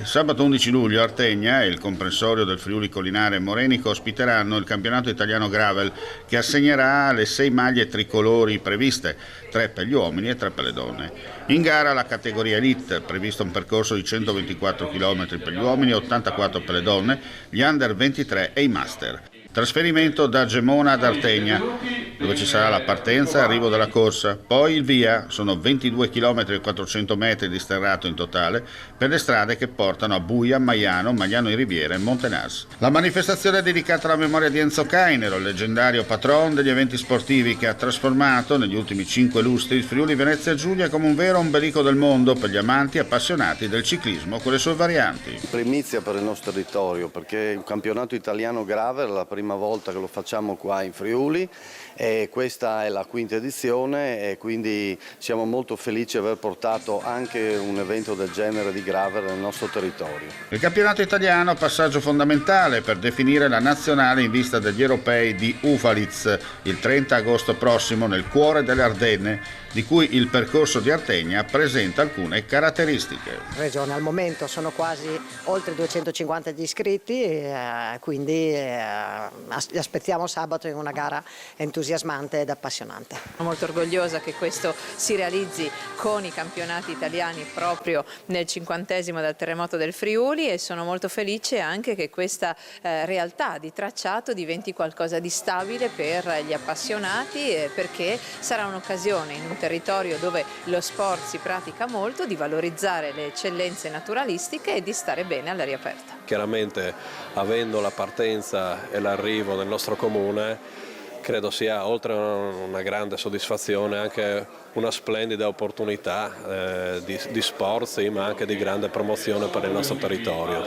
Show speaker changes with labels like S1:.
S1: Sabato 11 luglio Artegna e il comprensorio del Friuli Collinare Morenico ospiteranno il campionato italiano Gravel che assegnerà le 6 maglie tricolori previste, 3 per gli uomini e 3 per le donne. In gara la categoria Elite, previsto un percorso di 124 km per gli uomini e 84 per le donne, gli Under 23 e i Master. Trasferimento da Gemona ad Artegna, dove ci sarà la partenza e arrivo della corsa, poi il via, sono 22 km e 400 metri di sterrato in totale, per le strade che portano a Buia, Maiano, Magliano in Riviera e Montenas. La manifestazione è dedicata alla memoria di Enzo Cainero, il leggendario patron degli eventi sportivi che ha trasformato negli ultimi 5 lustri il Friuli Venezia Giulia come un vero ombelico del mondo per gli amanti e appassionati del ciclismo con le sue varianti.
S2: Primizia per il nostro territorio perché è un campionato italiano gravel, la prima volta che lo facciamo qua in Friuli e questa è la quinta edizione e quindi siamo molto felici di aver portato anche un evento del genere di gravel nel nostro territorio.
S1: Il campionato italiano, passaggio fondamentale per definire la nazionale in vista degli europei di Ufalitz il 30 agosto prossimo nel cuore delle Ardenne, di cui il percorso di Artegna presenta alcune caratteristiche.
S3: Regione al momento sono quasi oltre 250 gli iscritti, quindi aspettiamo sabato in una gara entusiasmante ed appassionante.
S4: Sono molto orgogliosa che questo si realizzi con i campionati italiani proprio nel 50° dal terremoto del Friuli e sono molto felice anche che questa realtà di tracciato diventi qualcosa di stabile per gli appassionati perché sarà un'occasione in un territorio dove lo sport si pratica molto di valorizzare le eccellenze naturalistiche e di stare bene all'aria aperta.
S5: Chiaramente avendo la partenza e l'arrivo nel nostro comune credo sia oltre a una grande soddisfazione anche una splendida opportunità di sport, sì, ma anche di grande promozione per il nostro territorio.